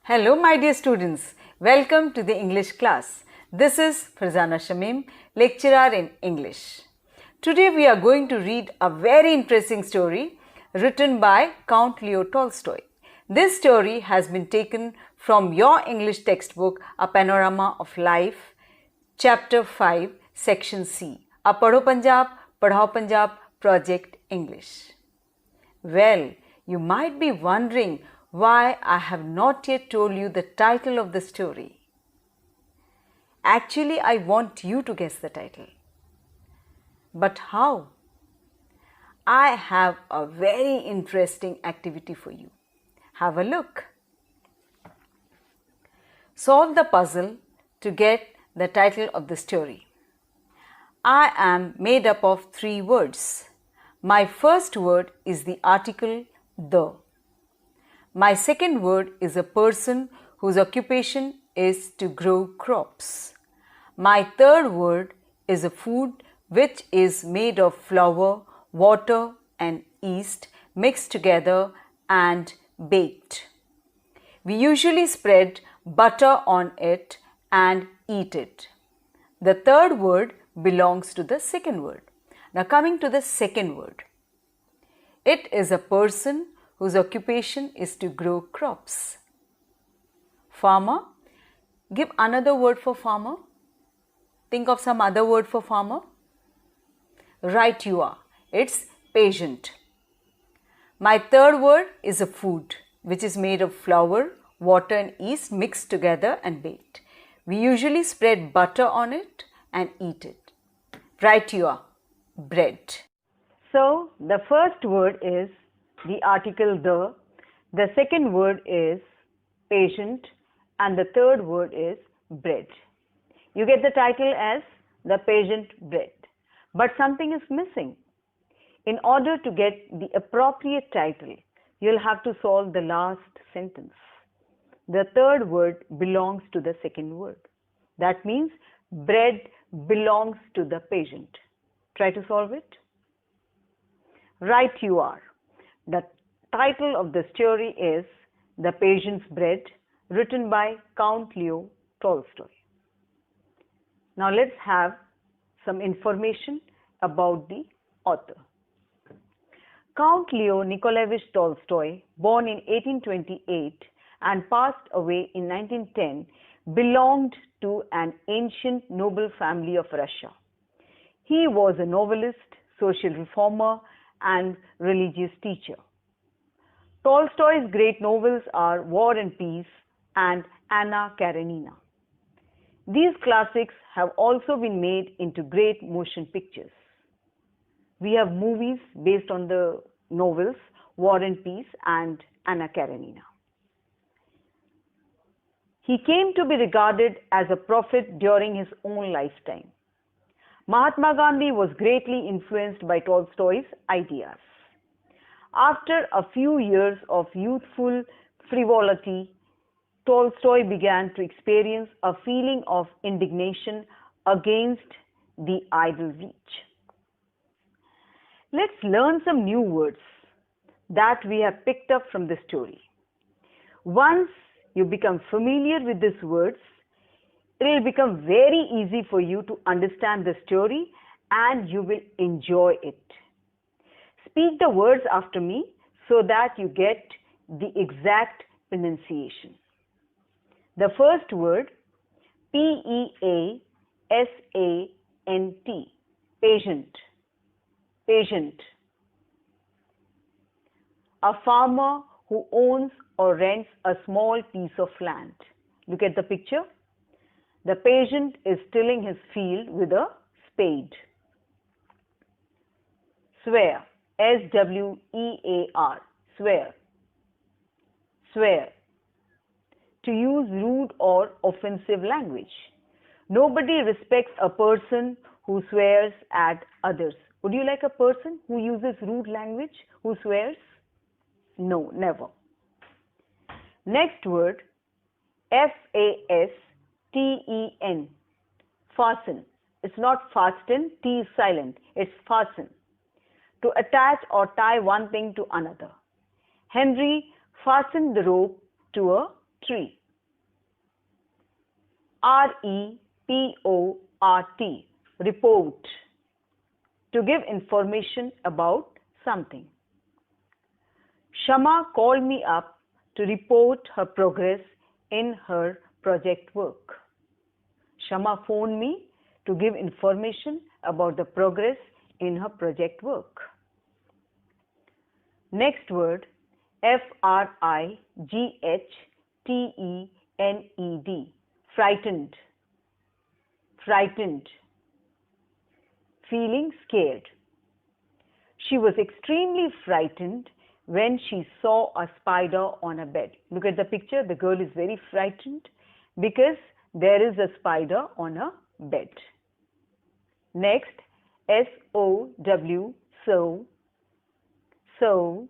Hello my dear students, welcome to the English class. This is Farzana Shamim, lecturer in English. Today we are going to read a very interesting story written by Count Leo Tolstoy. This story has been taken from your English textbook, A Panorama of Life, Chapter 5, Section C, A Padho Punjab, Padhao Punjab Project English. Well, you might be wondering why I have not yet told you the title of the story. Actually, I want you to guess the title. But how? I have a very interesting activity for you. Have a look. Solve the puzzle to get the title of the story. I am made up of 3 words. My first word is the article the. My second word is a person whose occupation is to grow crops. My third word is a food which is made of flour, water and yeast mixed together and baked. We usually spread butter on it and eat it. The third word belongs to the second word. Now coming to the second word. It is a person whose occupation is to grow crops. Farmer. Give another word for farmer. Think of some other word for farmer. Right you are. It's peasant. My third word is a food which is made of flour, water and yeast mixed together and baked. We usually spread butter on it and eat it. Right you are. Bread. So the first word is the article the second word is patient and the third word is bread. You get the title as the peasant bread. But something is missing. In order to get the appropriate title, you'll have to solve the last sentence. The third word belongs to the second word. That means bread belongs to the peasant. Try to solve it. Right you are. The title of the story is The Peasant's Bread, written by Count Leo Tolstoy. Now let's have some information about the author. Count Leo Nikolaevich Tolstoy, born in 1828 and passed away in 1910, belonged to an ancient noble family of Russia. He was a novelist, social reformer, and religious teacher. Tolstoy's great novels are War and Peace and Anna Karenina. These classics have also been made into great motion pictures. We have movies based on the novels War and Peace and Anna Karenina. He came to be regarded as a prophet during his own lifetime. Mahatma Gandhi was greatly influenced by Tolstoy's ideas. After a few years of youthful frivolity, Tolstoy began to experience a feeling of indignation against the idle rich. Let's learn some new words that we have picked up from the story. Once you become familiar with these words, it will become very easy for you to understand the story and you will enjoy it. Speak the words after me so that you get the exact pronunciation. The first word, P-E-A-S-A-N-T, patient, patient. A farmer who owns or rents a small piece of land. Look at the picture. The peasant is tilling his field with a spade. Swear, S-W-E-A-R, swear, swear. To use rude or offensive language. Nobody respects a person who swears at others. Would you like a person who uses rude language, who swears? No, never. Next word, F-A-S-T-E-N, fasten. It's not fasten, T is silent, it's fasten. To attach or tie one thing to another. Henry fastened the rope to a tree. R-E-P-O-R-T, report, to give information about something. Shama called me up to report her progress in her project work. Shama phoned me to give information about the progress in her project work. Next word, F-R-I-G-H-T-E-N-E-D, frightened. Frightened. Feeling scared. She was extremely frightened when she saw a spider on a bed. Look at the picture. The girl is very frightened because there is a spider on a bed. Next, S-O-W, sow. Sow,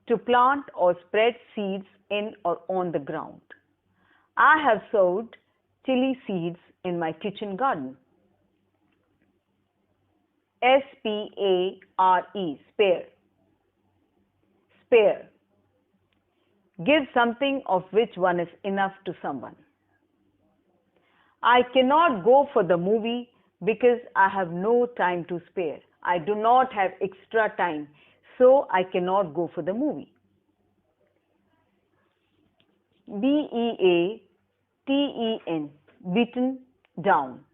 to plant or spread seeds in or on the ground. I have sowed chili seeds in my kitchen garden. S-P-A-R-E, spare. Spare. Give something of which one is enough to someone. I cannot go for the movie because I have no time to spare. I do not have extra time, so I cannot go for the movie. B-E-A-T-E-N, beaten down.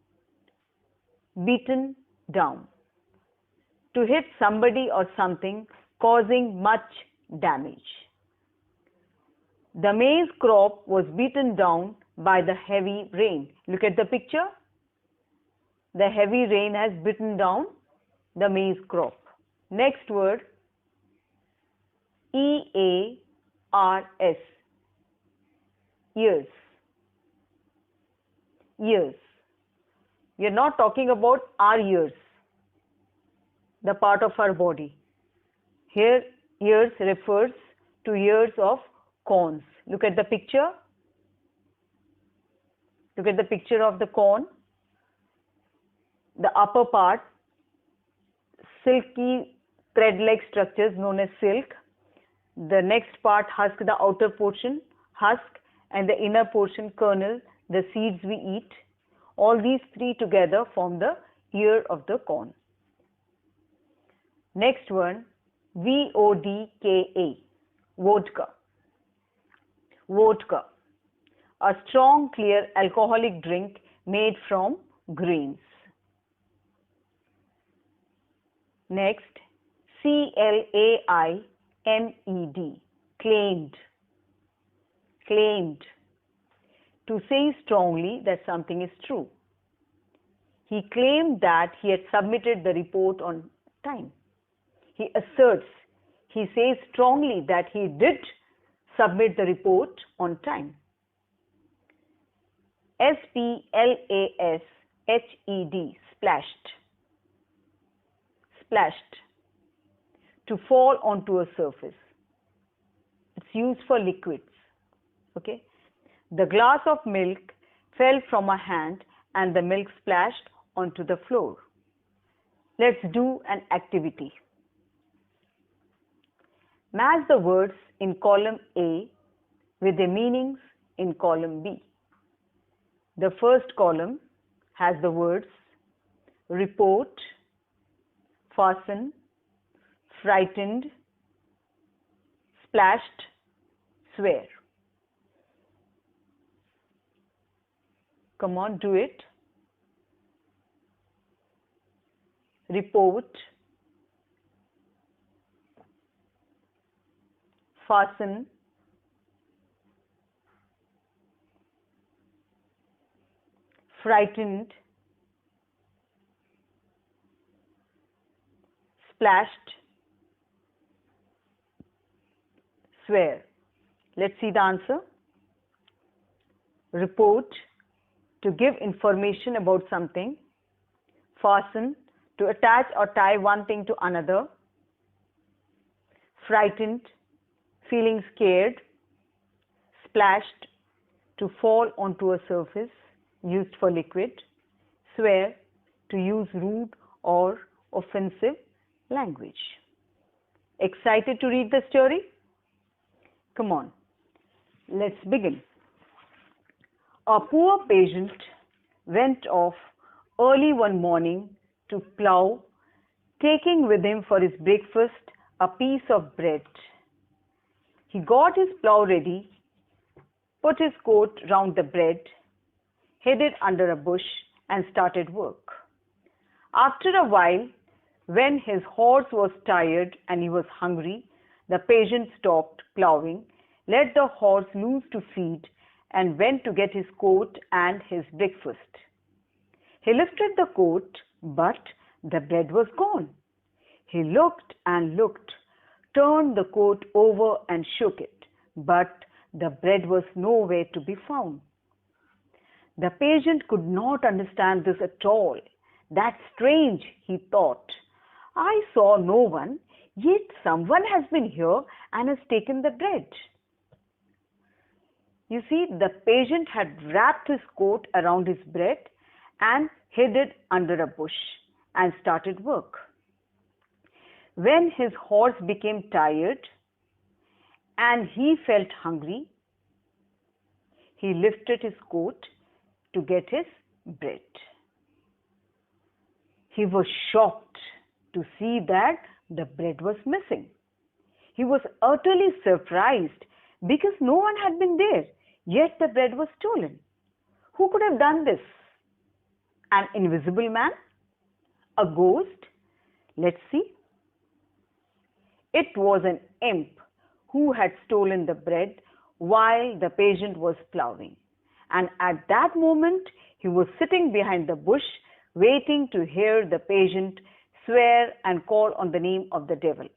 Beaten down. To hit somebody or something, causing much damage. The maize crop was beaten down by the heavy rain. Look at the picture. The heavy rain has beaten down the maize crop. Next word, E-A-R-S, ears. Ears. We are not talking about our ears, the part of our body. Here, ears refers to ears of corns. Look at the picture. Look at the picture of the corn. The upper part, silky thread-like structures known as silk. The next part, husk, the outer portion, husk, and the inner portion, kernel, the seeds we eat. All these three together form the ear of the corn. Next one, V-O-D-K-A, vodka. Vodka, a strong, clear alcoholic drink made from grains. Next, C-L-A-I-M-E-D, claimed. Claimed, to say strongly that something is true. He claimed that he had submitted the report on time. He asserts, he says strongly that he did submit the report on time. S-P-L-A-S-H-E-D, splashed. Splashed, to fall onto a surface. It's used for liquids. Okay. The glass of milk fell from a hand and the milk splashed onto the floor. Let's do an activity. Match the words in column A with the meanings in column B. The first column has the words report, fasten, frightened, splashed, swear. Come on, do it. Report, fasten, frightened, splashed, swear. Let's see the answer. Report, to give information about something. Fasten, to attach or tie one thing to another. Frightened, feeling scared. Splashed, to fall onto a surface, used for liquid. Swear, to use rude or offensive language. Excited to read the story? Come on. Let's begin. A poor peasant went off early one morning to plough, taking with him for his breakfast a piece of bread. He got his plough ready, put his coat round the bread, hid it under a bush, and started work. After a while, when his horse was tired and he was hungry, the peasant stopped ploughing, let the horse loose to feed, and went to get his coat and his breakfast. He lifted the coat, but the bread was gone. He looked and looked, turned the coat over and shook it, but the bread was nowhere to be found. The peasant could not understand this at all. That's strange, he thought. I saw no one, yet someone has been here and has taken the bread. You see, the peasant had wrapped his coat around his bread and hid it under a bush and started work. When his horse became tired and he felt hungry, he lifted his coat to get his bread. He was shocked to see that the bread was missing. He was utterly surprised because no one had been there, yet the bread was stolen. Who could have done this? An invisible man? A ghost? Let's see. It was an imp who had stolen the bread while the peasant was ploughing. And at that moment, he was sitting behind the bush, waiting to hear the peasant swear and call on the name of the devil.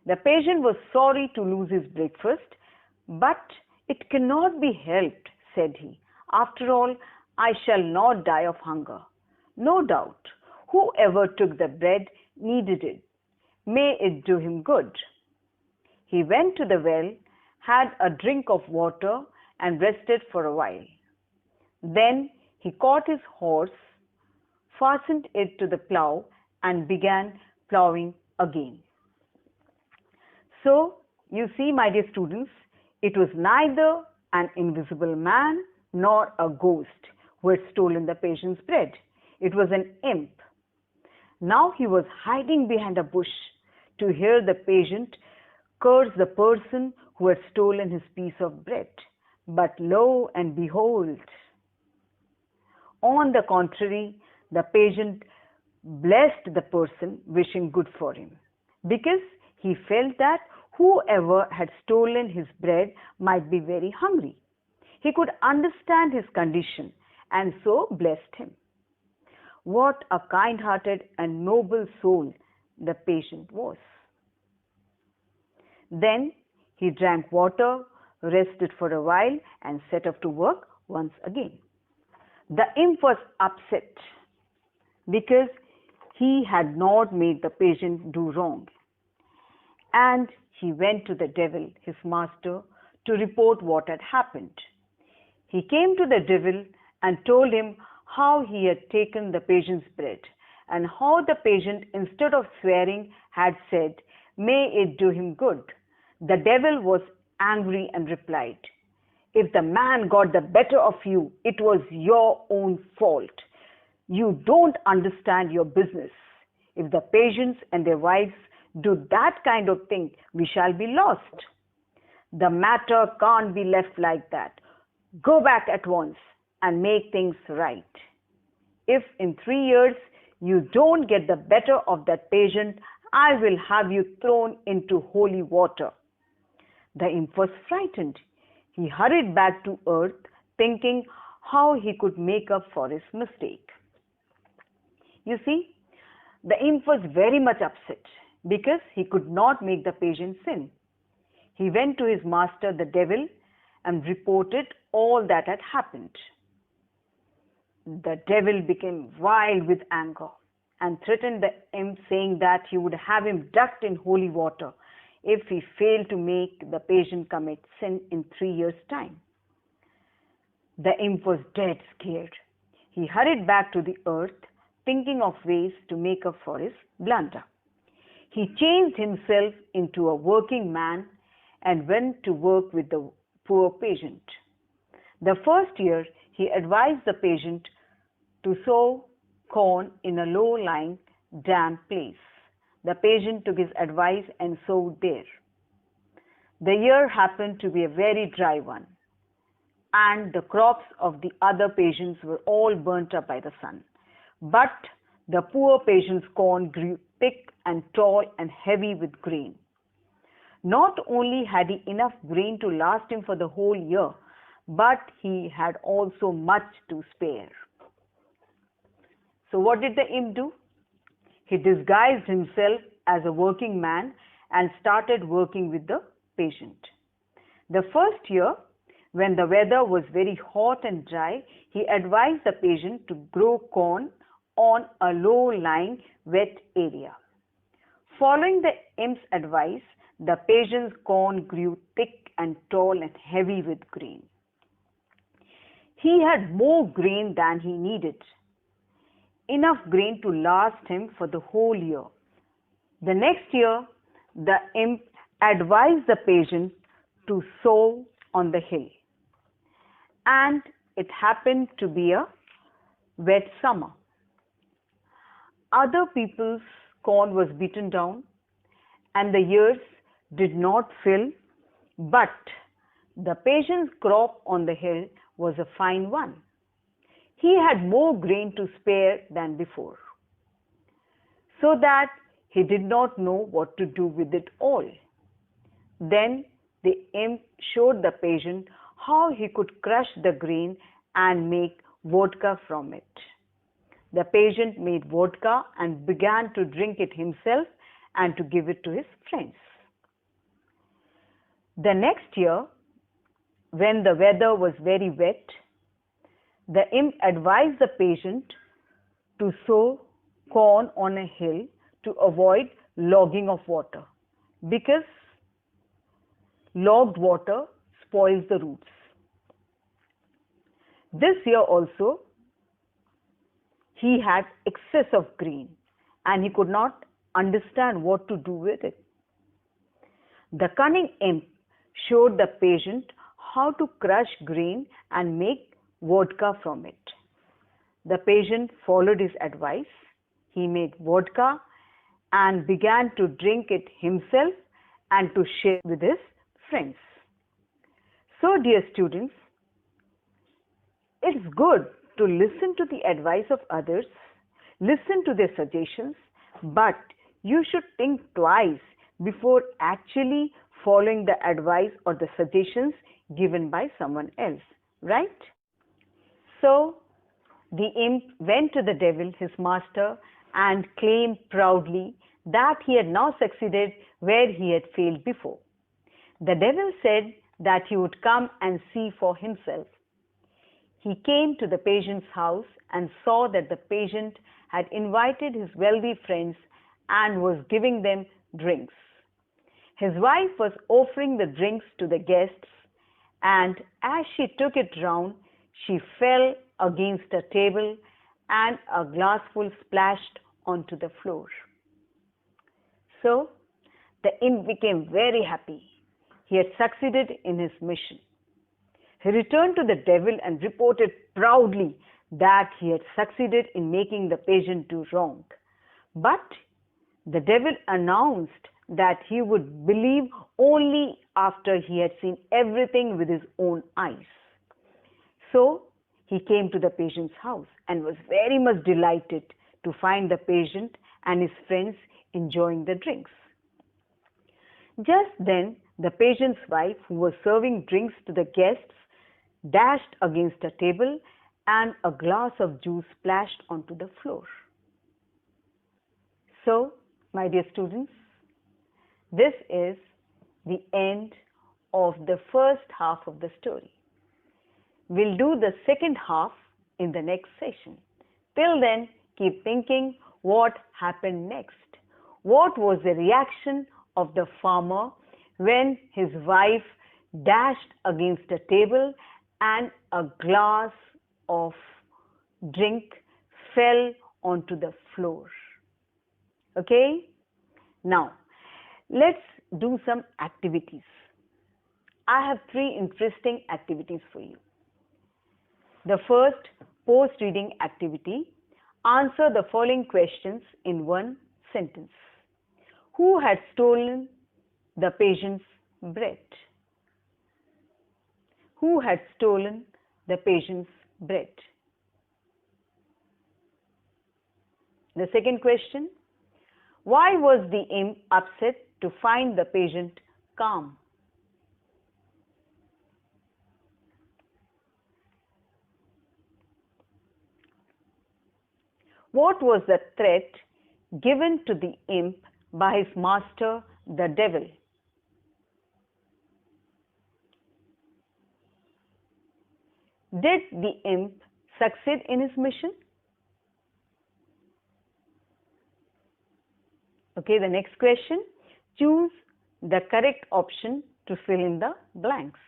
The peasant was sorry to lose his breakfast, but it cannot be helped, said he. After all, I shall not die of hunger. No doubt, whoever took the bread needed it. May it do him good. He went to the well, had a drink of water, and rested for a while. Then he caught his horse, fastened it to the plough, and began ploughing again. So, you see, my dear students, it was neither an invisible man nor a ghost who had stolen the peasant's bread. It was an imp. Now he was hiding behind a bush to hear the peasant curse the person who had stolen his piece of bread. But lo and behold, on the contrary, the peasant blessed the person, wishing good for him, because he felt that whoever had stolen his bread might be very hungry. He could understand his condition and so blessed him. What a kind-hearted and noble soul the peasant was. Then he drank water, rested for a while, and set off to work once again. The imp was upset because he had not made the peasant do wrong. And he went to the devil, his master, to report what had happened. He came to the devil and told him how he had taken the peasant's bread, and how the peasant, instead of swearing, had said, "May it do him good." The devil was angry and replied, "If the man got the better of you, it was your own fault. You don't understand your business. If the peasants and their wives do that kind of thing, we shall be lost. The matter can't be left like that. Go back at once and make things right. If in 3 years you don't get the better of that peasant, I will have you thrown into holy water." The imp was frightened. He hurried back to earth, thinking how he could make up for his mistake. You see, the imp was very much upset because he could not make the peasant sin. He went to his master, the devil, and reported all that had happened. The devil became wild with anger and threatened the imp, saying that he would have him ducked in holy water if he failed to make the peasant commit sin in 3 years' time. The imp was dead scared. He hurried back to the earth, thinking of ways to make up for his blunder. He changed himself into a working man and went to work with the poor Peasant. The first year, he advised the Peasant to sow corn in a low-lying, damp place. The Peasant took his advice and sowed there. The year happened to be a very dry one, and the crops of the other Peasants were all burnt up by the sun. But the poor Peasant's corn grew thick and tall and heavy with grain. Not only had he enough grain to last him for the whole year, but he had also much to spare. So what did the imp do? He disguised himself as a working man and started working with the Peasant. The first year, when the weather was very hot and dry, he advised the Peasant to grow corn on a low-lying, wet area. Following the imp's advice, the Peasant's corn grew thick and tall and heavy with grain. He had more grain than he needed, enough grain to last him for the whole year. The next year, the imp advised the Peasant to sow on the hill. And it happened to be a wet summer. Other people's corn was beaten down, and the ears did not fill, but the Peasant's crop on the hill was a fine one. He had more grain to spare than before, so that he did not know what to do with it all. Then the imp showed the Peasant how he could crush the grain and make vodka from it. The Peasant made vodka and began to drink it himself and to give it to his friends. The next year, when the weather was very wet, the imp advised the Peasant to sow corn on a hill to avoid logging of water, because logged water spoils the roots. This year also, he had excess of grain and he could not understand what to do with it. The cunning imp showed the Peasant how to crush grain and make vodka from it. The Peasant followed his advice. He made vodka and began to drink it himself and to share with his friends. So, dear students, it's good to listen to the advice of others, listen to their suggestions, but you should think twice before actually following the advice or the suggestions given by someone else, right? So, the imp went to the devil, his master, and claimed proudly that he had now succeeded where he had failed before. The devil said that he would come and see for himself. He came to the Peasant's house and saw that the Peasant had invited his wealthy friends and was giving them drinks. His wife was offering the drinks to the guests, and as she took it round, she fell against a table and a glassful splashed onto the floor. So, the imp became very happy. He had succeeded in his mission. He returned to the devil and reported proudly that he had succeeded in making the Peasant do wrong. But the devil announced that he would believe only after he had seen everything with his own eyes. So he came to the Peasant's house and was very much delighted to find the Peasant and his friends enjoying the drinks. Just then, the Peasant's wife, who was serving drinks to the guests, dashed against a table and a glass of juice splashed onto the floor. So, my dear students, this is the end of the first half of the story. We'll do the second half in the next session. Till then, keep thinking what happened next. What was the reaction of the farmer when his wife dashed against a table and a glass of drink fell onto the floor? Okay? Now, let's do some activities. I have three interesting activities for you. The first, post-reading activity. Answer the following questions in one sentence. Who had stolen the patient's bread? Who had stolen the patient's bread? The second question, why was the imp upset to find the patient calm? What was the threat given to the imp by his master, the devil? Did the imp succeed in his mission? Okay, the next question. Choose the correct option to fill in the blanks.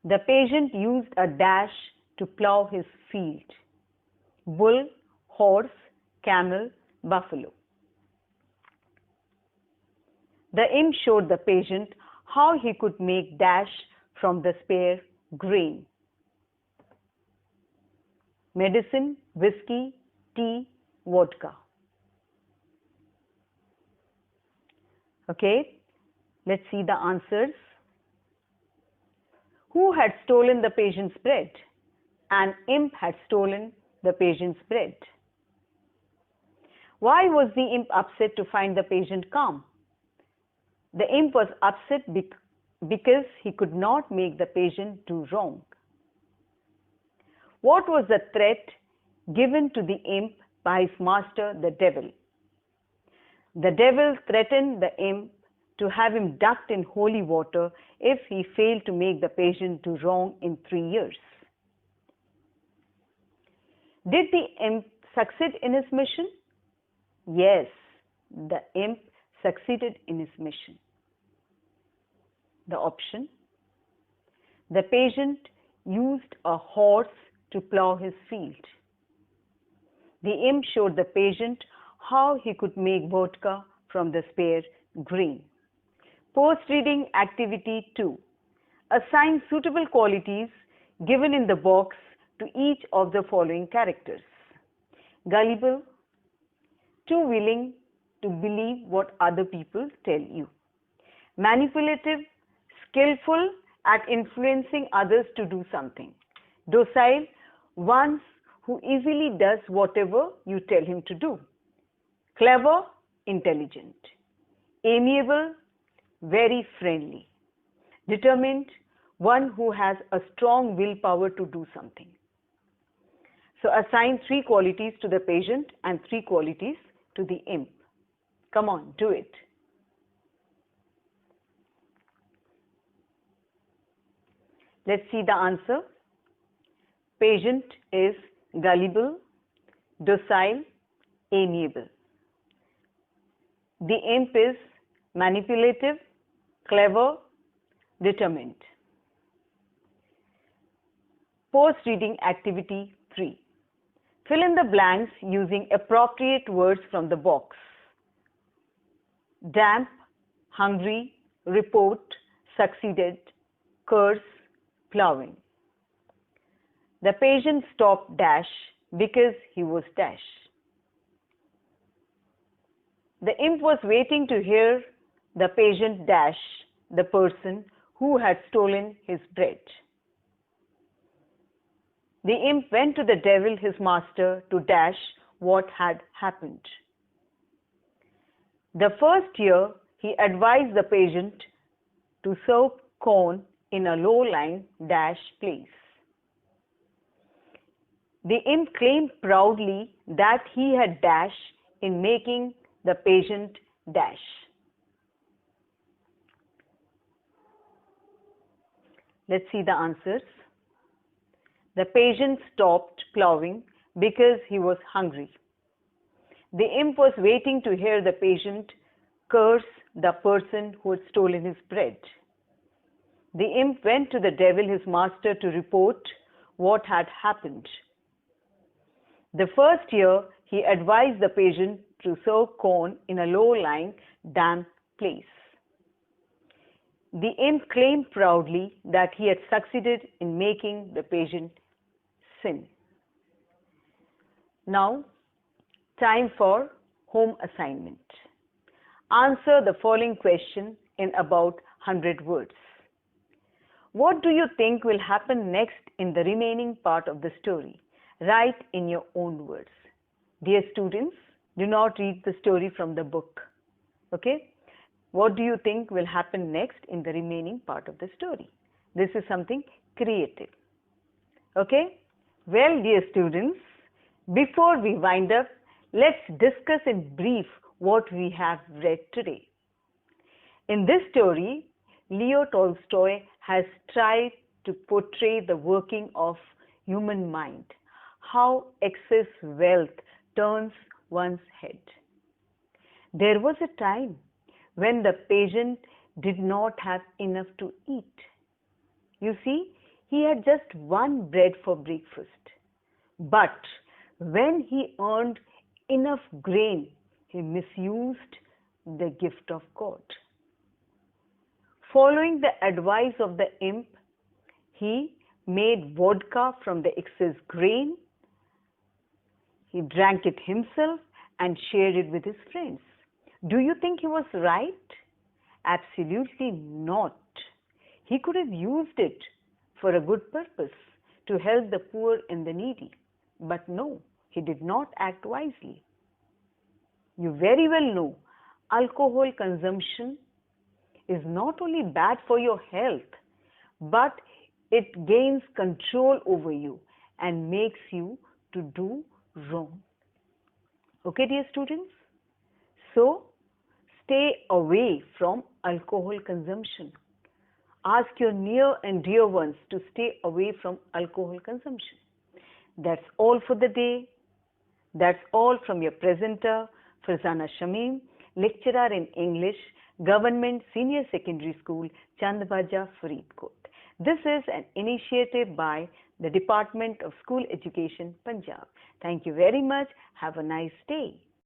The patient used a dash to plow his field. Bull, horse, camel, buffalo. The imp showed the patient how he could make dash from the spare grain. Medicine, whiskey, tea, vodka. Okay, let's see the answers. Who had stolen the patient's bread? An imp had stolen the patient's bread. Why was the imp upset to find the patient calm? The imp was upset because he could not make the patient do wrong. What was the threat given to the imp by his master, the devil? The devil threatened the imp to have him ducked in holy water if he failed to make the patient do wrong in 3 years. Did the imp succeed in his mission? Yes, the imp succeeded in his mission. The option. The patient used a horse to plow his field. The imp showed the patient how he could make vodka from the spare grain. Post-reading activity 2. Assign suitable qualities given in the box to each of the following characters. Gullible, too willing to believe what other people tell you. Manipulative, skillful at influencing others to do something. Docile, one who easily does whatever you tell him to do. Clever, intelligent. Amiable, very friendly. Determined, one who has a strong willpower to do something. So assign 3 qualities to the patient and 3 qualities to the imp. Come on, do it. Let's see the answer. Patient is gullible, docile, amiable. The imp is manipulative, clever, determined. Post-reading activity 3. Fill in the blanks using appropriate words from the box. Damp, hungry, report, succeeded, curse, plowing. The patient stopped dash because he was dash. The imp was waiting to hear the patient dash the person who had stolen his bread. The imp went to the devil, his master, to dash what had happened. The first year, he advised the patient to serve corn in a low-lying dash place. The imp claimed proudly that he had dash in making the patient dash. Let's see the answers. The patient stopped plowing because he was hungry. The imp was waiting to hear the patient curse the person who had stolen his bread. The imp went to the devil, his master, to report what had happened. The first year, he advised the patient to sow corn in a low-lying, damp place. The imp claimed proudly that he had succeeded in making the patient sin. Now, time for home assignment. Answer the following question in about 100 words. What do you think will happen next in the remaining part of the story? Write in your own words. Dear students, do not read the story from the book. Okay? What do you think will happen next in the remaining part of the story? This is something creative. Okay? Well, dear students, before we wind up, let's discuss in brief what we have read today. In this story, Leo Tolstoy has tried to portray the working of human mind, how excess wealth turns one's head. There was a time when the peasant did not have enough to eat. You see, he had just one bread for breakfast. But when he earned enough grain, he misused the gift of God. Following the advice of the imp, he made vodka from the excess grain. He drank it himself and shared it with his friends. Do you think he was right? Absolutely not. He could have used it for a good purpose, to help the poor and the needy. But no, he did not act wisely. You very well know alcohol consumption is not only bad for your health, but it gains control over you and makes you to do wrong. Okay, dear students? So, stay away from alcohol consumption. Ask your near and dear ones to stay away from alcohol consumption. That's all for the day. That's all from your presenter, Farzana Shamim, lecturer in English, Government Senior Secondary School, Chandbaja, Faridkot. This is an initiative by the Department of School Education, Punjab. Thank you very much. Have a nice day.